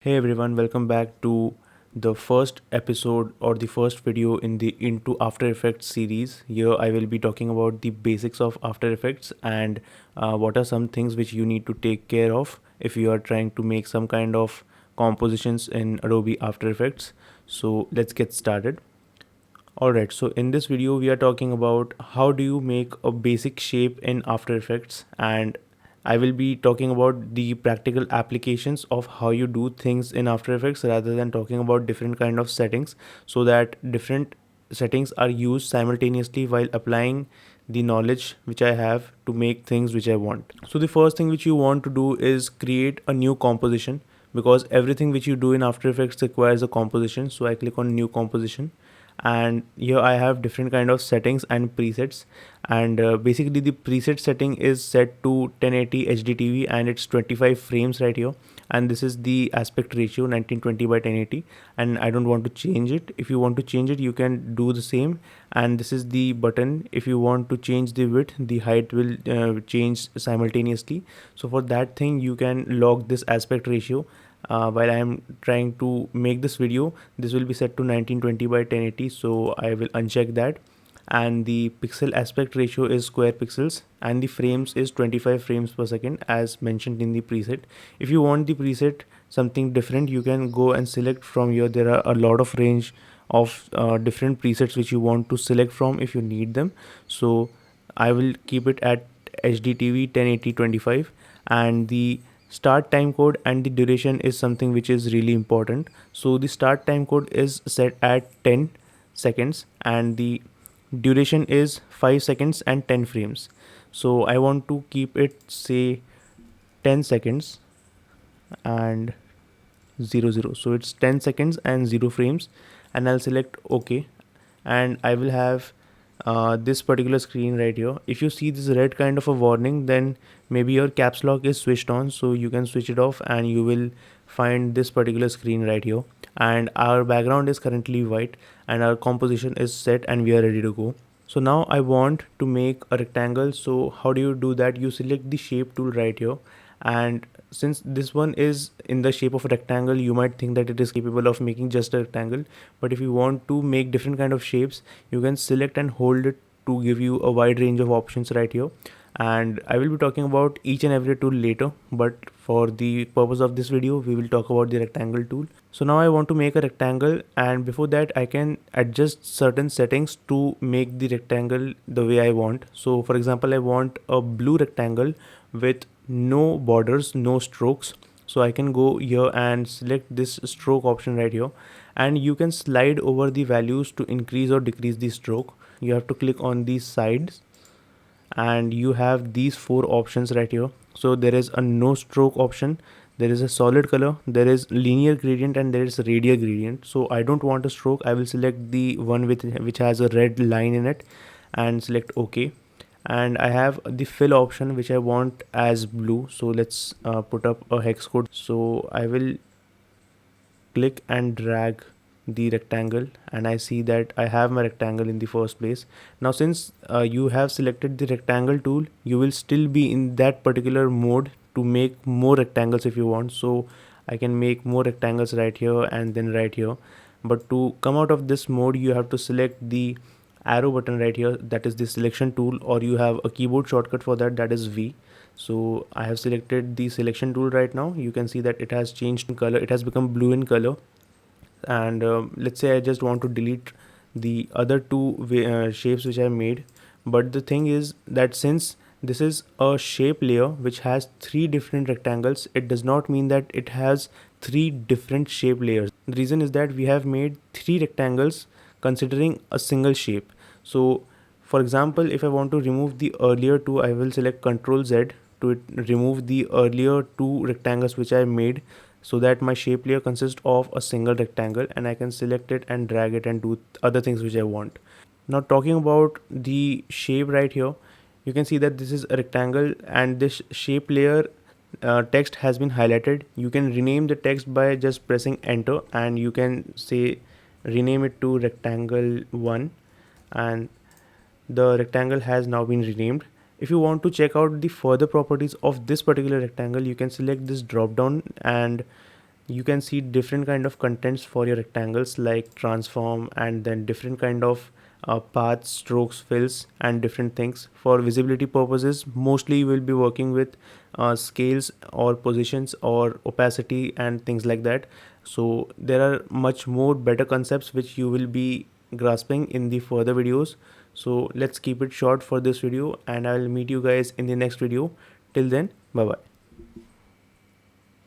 Hey everyone, welcome back to the first episode or the first video in the Into After Effects series. Here I will be talking about the basics of After Effects and what are some things which you need to take care of if you are trying to make some kind of compositions in Adobe After Effects. So let's get started. Alright, so in this video we are talking about how do you make a basic shape in After Effects, and I will be talking about the practical applications of how you do things in After Effects rather than talking about different kind of settings, so that different settings are used simultaneously while applying the knowledge which I have to make things which I want. So the first thing which you want to do is create a new composition, because everything which you do in After Effects requires a composition. So I click on new composition, and here I have different kind of settings and presets, and basically the preset setting is set to 1080 HDTV and it's 25 frames right here, and this is the aspect ratio 1920 by 1080, and I don't want to change it. If you want to change it you can do the same, and this is the button. If you want to change the width, the height will change simultaneously. So for that thing you can log this aspect ratio. While I am trying to make this video, this will be set to 1920 by 1080, so I will uncheck that. And the pixel aspect ratio is square pixels, and the frames is 25 frames per second as mentioned in the preset. If you want the preset something different, you can go and select from here. There are a lot of range of different presets which you want to select from if you need them. So I will keep it at HDTV 1080 25, and the start time code and the duration is something which is really important. So the start time code is set at 10 seconds and the duration is 5 seconds and 10 frames. So I want to keep it say 10 seconds and 00, so it's 10 seconds and 0 frames, and I'll select OK, and I will have this particular screen right here. If you see this red kind of a warning, then maybe your caps lock is switched on, so you can switch it off and you will find this particular screen right here. And our background is currently white and our composition is set and we are ready to go. So now I want to make a rectangle. So how do you do that? You select the shape tool right here, and since this one is in the shape of a rectangle, you might think that it is capable of making just a rectangle, but if you want to make different kind of shapes, you can select and hold it to give you a wide range of options right here. And I will be talking about each and every tool later, but for the purpose of this video we will talk about the rectangle tool. So now I want to make a rectangle, and before that I can adjust certain settings to make the rectangle the way I want. So for example, I want a blue rectangle with no borders, no strokes. So I can go here and select this stroke option right here, and you can slide over the values to increase or decrease the stroke. You have to click on these sides and you have these four options right here. So there is a no stroke option, there is a solid color, there is linear gradient, and there is a radial gradient. So I don't want a stroke, I will select the one with which has a red line in it and select OK. And I have the fill option which I want as blue, so let's put up a hex code. So I will click and drag the rectangle, and I see that I have my rectangle in the first place. Now since you have selected the rectangle tool, you will still be in that particular mode to make more rectangles if you want. So I can make more rectangles right here and then right here, but to come out of this mode you have to select the arrow button right here, that is the selection tool, or you have a keyboard shortcut for that, that is V. So I have selected the selection tool right now. You can see that it has changed in color, it has become blue in color. And let's say I just want to delete the other two shapes which I made. But the thing is that since this is a shape layer which has three different rectangles, it does not mean that it has three different shape layers. The reason is that we have made three rectangles considering a single shape. So for example, if I want to remove the earlier two, I will select Ctrl Z to remove the earlier two rectangles which I made, so that my shape layer consists of a single rectangle, and I can select it and drag it and do other things which I want. Now talking about the shape right here, you can see that this is a rectangle and this shape layer text has been highlighted. You can rename the text by just pressing enter, and you can say rename it to rectangle 1, and the rectangle has now been renamed. If you want to check out the further properties of this particular rectangle, you can select this drop down, and you can see different kind of contents for your rectangles, like transform, and then different kind of paths, strokes, fills, and different things. For visibility purposes, mostly you will be working with scales or positions or opacity and things like that. So there are much more better concepts which you will be grasping in the further videos. So let's keep it short for this video, and I will meet you guys in the next video. Till then, bye bye.